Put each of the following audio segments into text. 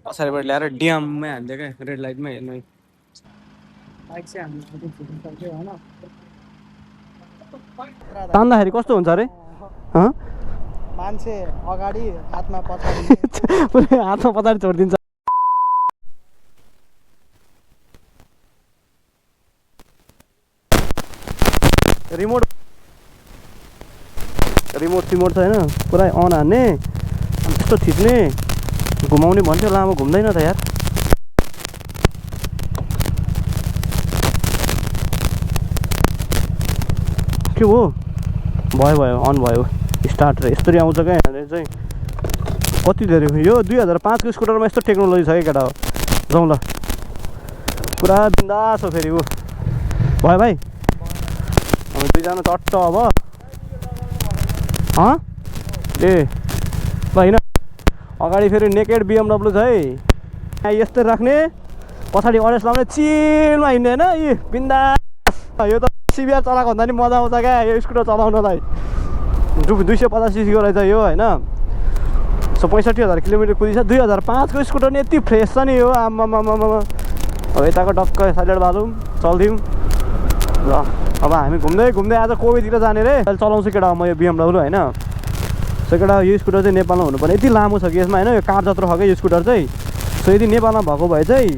पछाडिबाट ल्याएर डिएममै हान्थ्यो क्या रेड लाइटमै हेर्नु तान्दाखेरि कस्तो हुन्छ अरे मान्छे अगाडि हातमा पछाडि पुरै हातमा पछाडि छोडिदिन्छ रिमोट सिमोट छ होइन पुरा अन हान्ने अनि त्यस्तो थिच्ने घुमाउने भन्थ्यो लामो घुम्दैन त यार के हो भयो अन भयो स्टार्ट र यस्तरी आउँछ क्या यहाँनिर चाहिँ कति धेरै यो 2005 को स्कुटरमा यस्तो टेक्नोलोजी छ क्या केटा हो जाउँ ल पुरा बिन्दास हो फेरि ऊ भयो भाइ अब दुईजना चट्ट अब ए ल होइन अगाडि फेरि नेकेड BMW छ है यहाँ यस्तै राख्ने पछाडि अरेन्ज लाउने चिलमा हिँड्ने होइन यी बिन्दास यो त सिबिआर चलाएको भन्दा नि मजा आउँछ क्या यो स्कुटर चलाउनलाई 250 cc को रहेछ यो होइन 65,000 किलोमिटर कुदिन्छ 2005 को स्कुटर नि यति फ्रेस छ नि यो आम्मामा अब यताको डक्क साइड बालौँ चल्थ्यौँ ल अब हामी घुम्दै आज कोबीतिर जाने रे अहिले चलाउँछु केटा म यो BMW होइन सो केटा यो स्कुटर चाहिँ नेपालमा हुनुपर्ने यति लामो छ कि यसमा होइन यो कार जत्रो छ क्या यो स्कुटर चाहिँ सो यदि नेपालमा भएको भए चाहिँ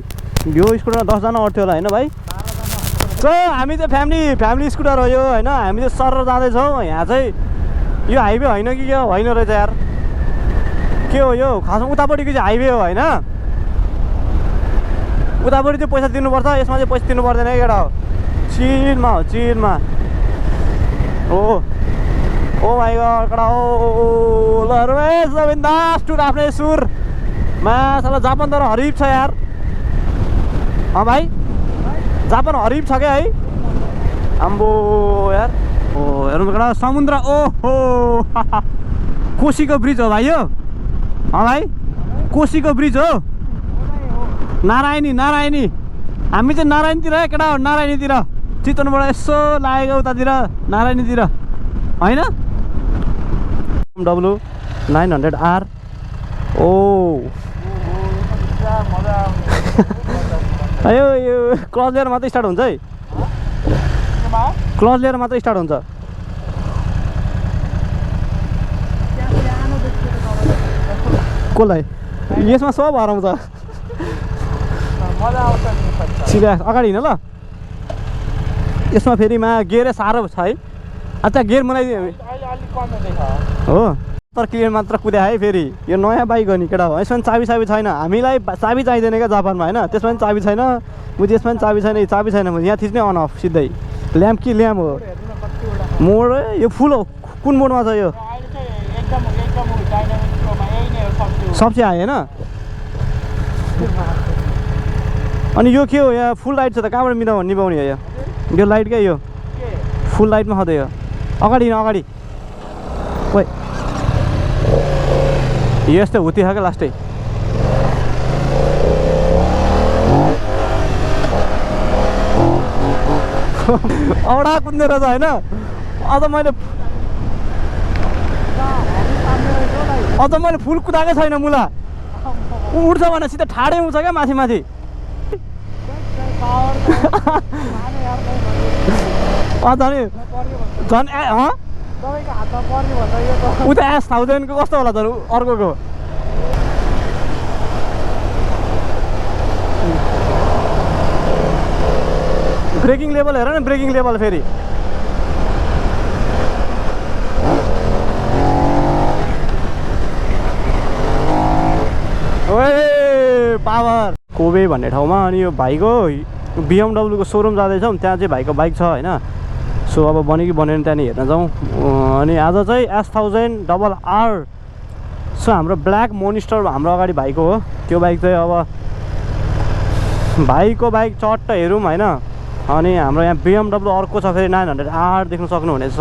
यो स्कुटरमा 10 जना अट्थ्यो होला होइन भाइ सो हामी चाहिँ फ्यामिली स्कुटर हो यो होइन हामी चाहिँ सर जाँदैछौँ यहाँ चाहिँ यो हाइवे होइन कि के होइन रहेछ यार के हो यो खासमा उतापट्टिको चाहिँ हाइवे हो होइन उतापट्टि चाहिँ पैसा दिनुपर्छ यसमा चाहिँ पैसा दिनु पर्दैन है केटा हो चिलमा ओ माइ गॉड केटा हो ल रमेश बिन्दास टुर आफ्नै सुर माछाला जापान तर हरिफ छ यार भाइ जापान हरिफ छ क्या है आम्बो यार ओ हेर्नु केटा समुद्र ओहो कोसीको ब्रिज हो भाइ यो भाइ कोसीको ब्रिज हो नारायणी हामी चाहिँ नारायणतिर केटा हो नारायणीतिर चितवनबाट यसो लागेको उतातिर नारायणीतिर होइन BMW 900R ओ यो क्लच लिएर मात्रै स्टार्ट हुन्छ है क्लच लिएर मात्रै स्टार्ट हुन्छ कसलाई यसमा सब हराउँछ सिधा अगाडि हिँड ल यसमा फेरि गेरै साह्रो छ है अच्छा गेयर बनाइदियो हो तर क्लियर मात्र कुद्या है फेरि यो नयाँ बाइक हो नि केटा हो यसमा चाबी छैन हामीलाई चाबी चाहिँदैन क्या जापानमा होइन त्यसमा पनि चाबी छैन मुझे यसमा पनि चाबी छैन यहाँ थिच्ने अन अफ सिधै ल्याम्प कि ल्याम्प हो मोड यो फुल हो कुन मोडमा छ यो सबसे आयो होइन अनि यो के हो यहाँ फुल लाइट छ त कहाँबाट निभाउने हो यो लाइट क्या यो फुल लाइटमा छ त यो अगाडि खोइ यस्तै हुती छ क्या लास्टै औडा कुद्ने रहेछ होइन अझ मैले फुल कुदाएकै छैन मुला उठ्छ भने सिधै ठाडै उठ्छ क्या माथि झन् उता S1000 को कस्तो होला झन् अर्कोको ब्रेकिङ लेभल हेर न ब्रेकिङ लेभल फेरि पावर कोबे भन्ने ठाउँमा अनि यो भाइको BMW को सोरुम जाँदैछौँ त्यहाँ चाहिँ भाइको बाइक छ होइन सो अब बन्यो कि बनेन त्यहाँनिर हेर्न जाउँ अनि आज चाहिँ S1000RR सो हाम्रो ब्ल्याक मोनिस्टर हाम्रो अगाडि भाइको हो त्यो बाइक चाहिँ अब भाइको बाइक चट्ट हेरौँ होइन अनि हाम्रो यहाँ BMW अर्को छ फेरि 900R देख्न सक्नुहुनेछ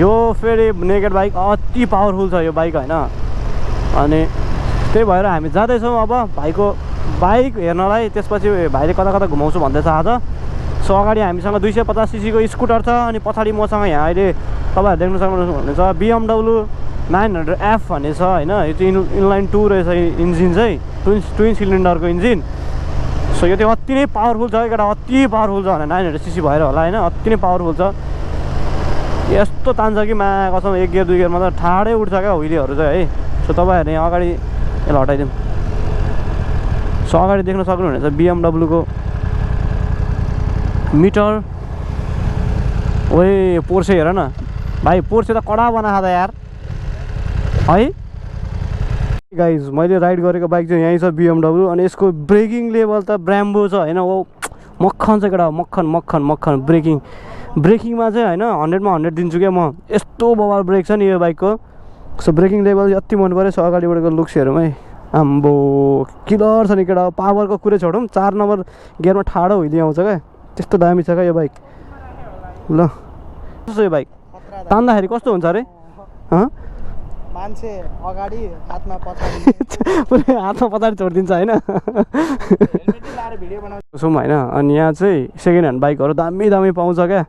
यो फेरि नेकेड बाइक अति पावरफुल छ यो बाइक होइन अनि त्यही भएर हामी जाँदैछौँ अब भाइको बाइक हेर्नलाई त्यसपछि भाइले कता घुमाउँछु भन्दैछ आज सो अगाडि हामीसँग 250 cc को स्कुटर छ अनि पछाडि मसँग यहाँ अहिले तपाईँहरू देख्न सक्नुहुनेछ BMW 900F भन्ने छ होइन। यो चाहिँ इनलाइन 2 रहेछ इन्जिन चाहिँ, ट्विन सिलिन्डरको इन्जिन। सो यो चाहिँ अति नै पावरफुल छ एउटा, अति पावरफुल छ भने 900cc भएर होला होइन, अति नै पावरफुल छ। यस्तो तान्छ कि मा कसम 1 गियर 2 गियरमा त ठाडै उठ्छ क्या व्हिलहरू चाहिँ है। सो तपाईँहरूले यहाँ अगाडि यसलाई हटाइदिउँ। सो अगाडि देख्न सक्नुहुनेछ BMW को मिटर। ओए पोर्से हेर न भाइ, पोर्से त कडा बनाएको त यार है। गाइज मैले राइड गरेको बाइक चाहिँ यहीँ छ BMW, अनि यसको ब्रेकिङ लेभल त ब्राम्बो छ होइन। ओ मक्खन छ केटा, मक्खन मक्खन मक्खन। ब्रेकिङमा चाहिँ होइन 100मा 100 दिन्छु क्या म, यस्तो बवाल ब्रेक छ नि यो बाइकको। सो ब्रेकिङ लेभल अति मन पऱ्यो। सो अगाडिबाटको लुक्स हेरौँ है, आम्बो किलर छ नि केटा। पावरको कुरै छोडौँ, 4 नम्बर गियरमा ठाडो हुइदिए आउँछ क्या, त्यस्तो दामी छ क्या यो बाइक। ल कस्तो यो बाइक तान्दाखेरि कस्तो हुन्छ अरे? मान्छे अगाडि हातमा पछाडि पुरै हातमा पछाडि छोडिदिन्छ होइन। सुम होइन। अनि यहाँ चाहिँ सेकेन्ड ह्यान्ड बाइकहरू दामी दामी पाउँछ क्या।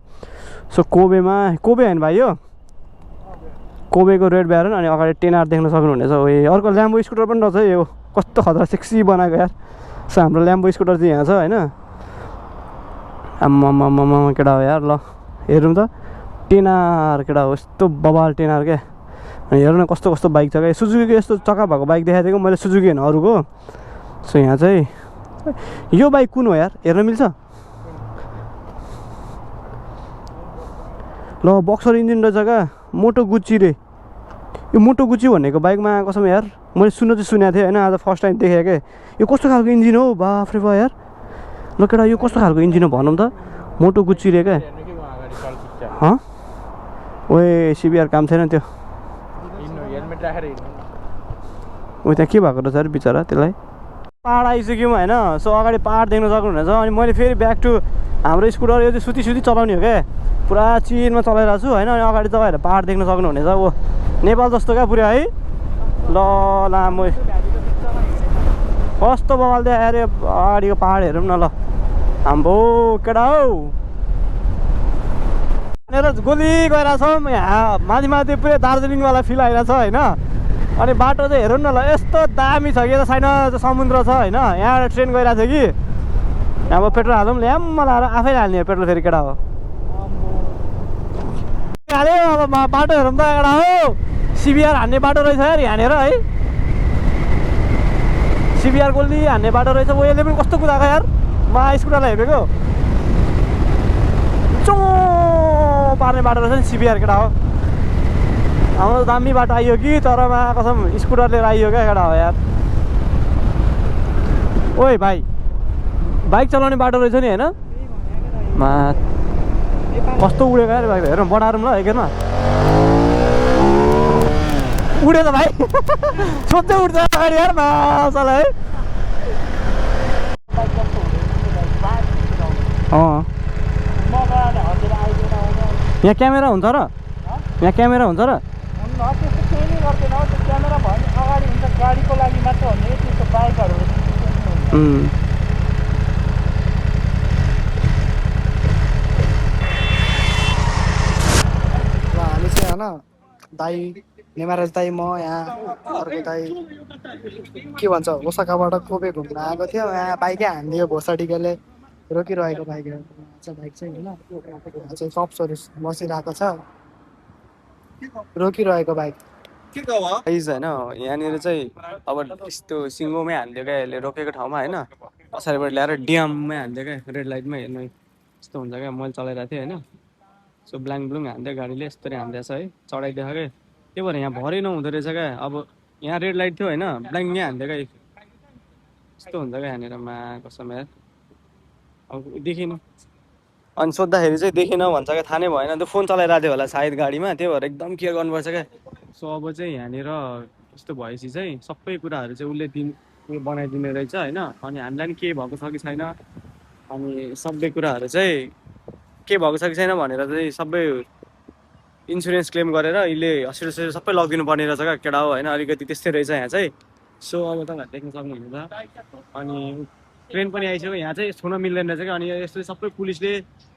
सो कोबेमा, कोबे होइन भाइ यो, कोबेको रेड ब्यारन। अनि अगाडि 10R देख्न सक्नुहुनेछ। ए अर्को ल्याम्बो स्कुटर पनि रहेछ यो, कस्तो खतरा सेक्सी बनाएको यार। सो हाम्रो ल्याम्बो स्कुटर चाहिँ यहाँ छ होइन। आम्मामामा केटा हो यार। ल हेरौँ त 10R केटा हो, यस्तो बबाल 10R क्या। अनि हेर्नु न कस्तो कस्तो बाइक छ क्या। सुजुकीको यस्तो चक्का भएको बाइक देखाएको थिएँ मैले, सुजुकी होइन अरूको। सो यहाँ चाहिँ यो बाइक कुन हो यार, हेर्न मिल्छ? ल बक्सर इन्जिन रहेछ क्या, मोटो गुच्ची रे। यो मोटो गुच्ची भनेको बाइकमा कसम यार मैले सुनेको थिएँ होइन, आज फर्स्ट टाइम देखेँ क्या। यो कस्तो खालको इन्जिन हो बाफ रे बा यार। ल केटा यो कस्तो खालको इन्जिन हो भनौँ त, मोटो गुच्ची रे क्या। ओए सिबिआर काम छैन त्यो, ओ त्यहाँ के भएको रहेछ अरे बिचरा त्यसलाई। पाहाड आइसक्यौँ होइन। सो अगाडि पाहाड देख्न सक्नुहुनेछ। अनि मैले फेरि ब्याक टु हाम्रो स्कुटर, यो चाहिँ सुती चलाउने हो क्या, पुरा चिनमा चलाइरहेको छु होइन। अनि अगाडि तपाईँहरू पाहाड देख्न सक्नुहुनेछ। ओ नेपाल जस्तो क्या पुरै है। ल लामो कस्तो बवाल दियो अरे अगाडिको पाहाड हेरौँ न। ल हाम्रो केटा हौ यहाँनिर गोली गइरहेछौँ, यहाँ माथि पुरै दार्जिलिङवाला फिल आइरहेछ होइन। अनि बाटो चाहिँ हेरौँ न ल, यस्तो दामी छ कि यता साइडमा समुद्र छ होइन। यहाँ ट्रेन गइरहेको थियो कि, अब पेट्रोल हालौँ ल्याम्म लाएर आफै हाल्ने पेट्रोल फेरि केटा हो। हाल्यो अब बाटो हेरौँ त केटा हो, सिबिआर हान्ने बाटो रहेछ यार यहाँनिर है। सिबिआर गोली हान्ने बाटो रहेछ। ओ यसले पनि कस्तो कुदाएको यार, म स्कुटरलाई हेरेको चो पार्ने बाटो रहेछ नि सिबिआर केटा हो। हाम्रो दामी बाटो आइयो कि, तर कसम स्कुटर लिएर आइयो क्या केटा हो यार। ओए भाइ बाइक चलाउने बाटो रहेछ नि होइन। मा कस्तो उडेको यार बाइक, हेरौँ बढारौँ ल एकैमा। उड्यो त भाइ सोध्दै उठ्छ अगाडि यार मासला है। यहाँ क्यामेरा हुन्छ र, यहाँ क्यामेरा हुन्छ र? त्यस्तो केही नै गर्दैन। त्यो क्यामेरा भयो भने अगाडि हुन्छ, गाडीको लागि मात्र हो नि त्यस्तो, बाइकहरू हामी चाहिँ होइन दाई नेमाराज दाई म यहाँ अर्को दाई के भन्छ ओसाकाबाट कोबे घुम्न आएको थियो। यहाँ बाइकै हानिदियो भोसाडिकेले, रोकिरहेको बाइक चाहिँ होइन। चाहिँ कप्सहरू बसिरहेको छ, रोकिरहेको बाइक होइन। यहाँनिर चाहिँ अब यस्तो सिङ्गोमै हानिदियो क्या यसले, रोकेको ठाउँमा होइन। पछाडिबाट ल्याएर ड्याममै हानिदियो क्या, रेड लाइटमै हेर्नु यस्तो हुन्छ क्या। मैले चलाइरहेको थिएँ होइन। सो ब्ल्याङ ब्लुङ हान्दै गाडीले यस्तरी हान्दैछ है, चढाइदियो क्या। त्यही भएर यहाँ भरै नहुँदो रहेछ क्या। अब यहाँ रेड लाइट थियो होइन, ब्ल्याङै हान्दियो क्या, यस्तो हुन्छ क्या यहाँनिर मा कसम यार। अब देखिनँ अनि सोद्धाखेरि चाहिँ देखिनँ भन्छ क्या, थाहा नै भएन। त्यो फोन चलाइरहेको थियो होला सायद गाडीमा, त्यही भएर एकदम केयर गर्नुपर्छ क्या। सो अब चाहिँ यहाँनिर यस्तो भएपछि चाहिँ सबै कुराहरू चाहिँ उसले उयो बनाइदिने रहेछ होइन। अनि हामीलाई पनि के भएको छ कि छैन, अनि सबै कुराहरू चाहिँ के भएको छ कि छैन भनेर चाहिँ सबै इन्सुरेन्स क्लेम गरेर यसले हस्पिटल सबै लगिदिनु पर्ने रहेछ क्या केटा हो होइन। अलिकति त्यस्तै रहेछ यहाँ चाहिँ। सो अब तपाईँहरू देख्न सक्नुहुन्छ। अनि ट्रेन पनि आइसक्यो, यहाँ चाहिँ छुन मिल्दैन रहेछ क्या। अनि यस्तो सबै पुलिसले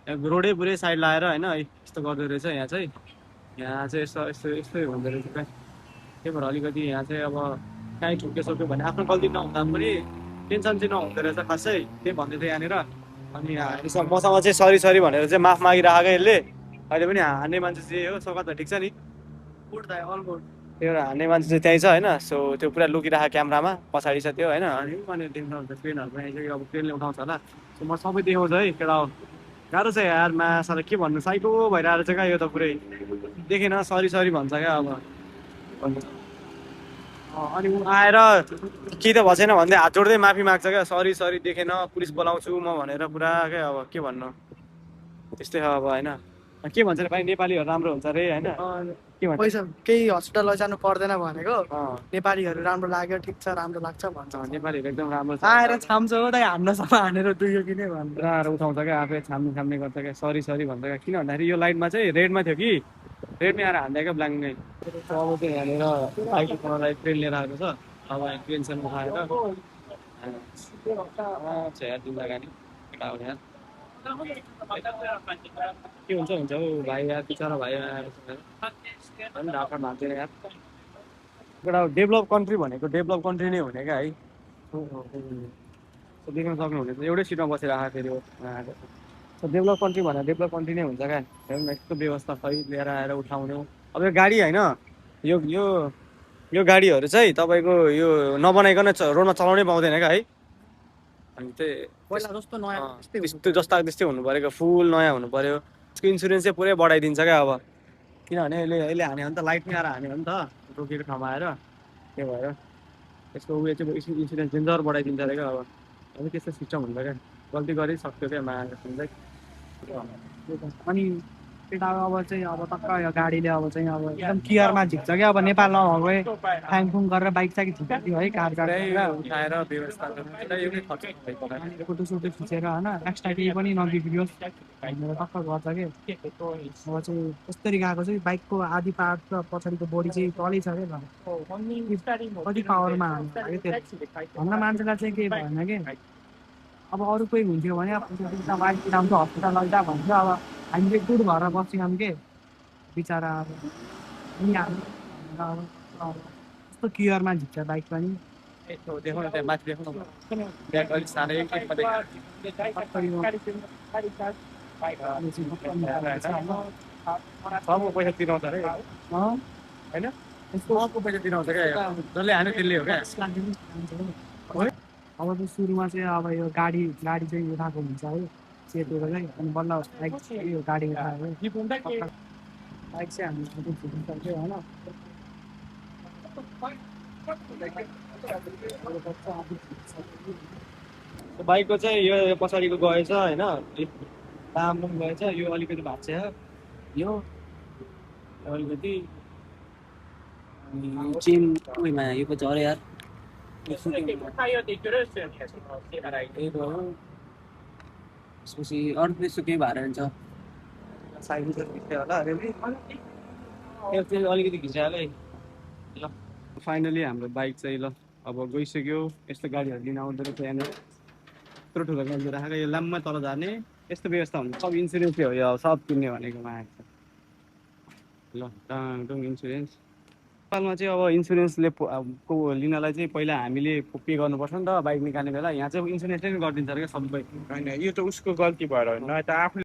रोडै पुरै साइड लाएर होइन यस्तो गर्दो रहेछ यहाँ चाहिँ। यहाँ चाहिँ यस्तो हुँदो रहेछ क्या। त्यही भएर अलिकति यहाँ चाहिँ अब काहीँ ठुक्यो सक्यो भने आफ्नो गल्ती नहुँदा पनि टेन्सन चाहिँ नहुँदो रहेछ खासै, त्यही भन्दै थियो यहाँनिर। अनि मसँग चाहिँ सरी सरी भनेर चाहिँ माफ मागिरहेको यसले, अहिले पनि हान्ने मान्छे चाहिँ हो, सौगात भाइ ठिक छ नि? गुड दाइ अल गुड। त्यो एउटा हान्ने मान्छे चाहिँ त्यहीँ छ होइन, सो त्यो पुरा लुकिरहेको क्यामेरामा पछाडि छ त्यो होइन। अनि मैले देख्नुहुन्छ ट्रेनहरू पनि आइसक्यो, अब ट्रेनले उठाउँछ होला, सो म सबै देखाउँछु है केटा हो। गाह्रो छ यार माछालाई के भन्नु, साइको भइरहेको छ क्या यो त पुरै, देखेन सरी सरी भन्छ क्या अब। अनि ऊ आएर केही त भएन भन्दै हात जोड्दै माफी माग्छ क्या, सरी सरी देखेन पुलिस बोलाउँछु म भनेर पुरा क्या, अब के भन्नु त्यस्तै हो अब होइन। के भन्छ रे भाइ, नेपालीहरू राम्रो हुन्छ अरे होइन, के भन्छ? पैसा केही हस्पिटल लैजानु पर्दैन भनेको, अँ, नेपालीहरू राम्रो लाग्यो ठिक छ राम्रो लाग्छ भन्छ। नेपालीहरू एकदम राम्रो छ। आएर छाम्छ हो दाइ, हान्नसम्म हानेर दुयो किने भन्छ। पुरा उठाउँछ क्या, आफै छाम्ने छाम्ने गर्छ क्या, सरी सरी भन्छ क्या। किन भन्दाखेरि यो लाइटमा चाहिँ रेडमा थियो कि, रेडमै आएर हान्दै क्या ब्ल्याङ्कमै। अब चाहिँ यहाँनिर बाइकलाई ट्रेन लिएर आएको छ, अब ट्रेनसम्म उठाएर छ यार दिउँदा गाडी केटा हो यार। के हुन्छ हुन्छ हौ भाइ यार, बिचरा भाइ आएर पनि ढाका भाँच्दैन यार। एउटा डेभलप कन्ट्री भनेको डेभलप कन्ट्री नै हुने क्या है। देख्न सक्नुहुनेछ एउटै सिटमा बसेर आएको फेरि हो आएको। डेभलप कन्ट्री भनेर डेभलप कन्ट्री नै हुन्छ क्या, हेर्नु न यस्तो व्यवस्था सही लिएर आएर उठाउने। अब यो गाडी होइन, यो यो यो गाडीहरू चाहिँ तपाईँको यो नबनाइकन रोडमा चलाउनै पाउँदैन क्या है। अनि त्यही पहिला जस्तो नयाँ त्यस्तो जस्ता त्यस्तै हुनु पऱ्यो क्या, फुल नयाँ हुनु पऱ्यो। त्यसको इन्सुरेन्स चाहिँ पुरै बढाइदिन्छ क्या अब, किनभने यसले हान्यो भने त लाइटमै आएर हान्यो भने त रोकेको ठाउँमा आएर, त्यही भएर यसको उयो चाहिँ इन्सुरेन्स डेन्जर बढाइदिन्छ अरे क्या। अब त्यस्तो सिस्टम हुन्छ क्या, गल्ती गरिसक्यो क्या मान्छे। अनि केटा अब चाहिँ अब टक्क यो गाडीले अब चाहिँ अब एकदम केयरमा झिक्छ क्या, अब नेपालमा भएको फ्याङफुङ गरेर बाइक साइक झिक्दियो है, कार उठाएर व्यवस्था एउटै खर्च भएको होला। फोटो सोटो खिचेर होइन एक्स्ट्रा केही पनि नबिग्रियोस् भनेर टक्क गर्छ कि। अब चाहिँ कसरी गएको चाहिँ बाइकको आधी पार्ट र पछाडिको बोडी चाहिँ तलै छ क्या, कति पावरमा हाल्नु लाग्यो त्यो भन्न मान्छेलाई चाहिँ केही भएन कि। अब अरू कोही हुन्थ्यो भने बाइक कुदाउँछ हस्पिटल लैजा भन्छ, अब हामीले गुड भएर बस्छौँ के बिचरा। अब यस्तो केयरमा झिक्छ बाइक पनि। देखाउन त्यहाँ माथि देखाउन ब्याग अलिक साह्रै सबको पैसा तिराउँछ अरे होइन, सबको पैसा तिराउँछ क्या, जसले हान्यो त्यसले हो क्या। अब चाहिँ सुरुमा चाहिँ अब यो गाडी चाहिँ उठाएको हुन्छ है चेपेर चाहिँ, अनि बल्ल बाइक यो गाडी उठायो बाइक चाहिँ हामी झिक्नु होइन। बाइकको चाहिँ यो पछाडिको गएछ होइन, राम्रो गएछ, यो अलिकति भाँच्छ यो अलिकति चेन उयोमा यो पो झऱ्यो यार। त्यसपछि अरू त्यस्तो केही भएर हुन्छ। साइकल त खिच्यो होला अलिकति खिचायो ल। फाइनली हाम्रो बाइक चाहिँ ल अब गइसक्यो। यस्तो गाडीहरू लिन आउँदो रहेछ यहाँनिर, यत्रो ठुलो गाडी राखेको, यो लाममा तल झर्ने यस्तो व्यवस्था हुन्छ। सब इन्सुरेन्सै हो यो, सब किन्ने भनेकोमा आएको छ ल। डाङडुङ इन्सुरेन्स नेपालमा चाहिँ अब इन्सुरेन्सले को लिनलाई चाहिँ पहिला हामीले पे गर्नुपर्छ नि त बाइक निकाल्ने बेला, यहाँ चाहिँ इन्सुरेन्सले नै गरिदिन्छ क्या सबै। होइन यो त उसको गल्ती भएर होइन त आफूले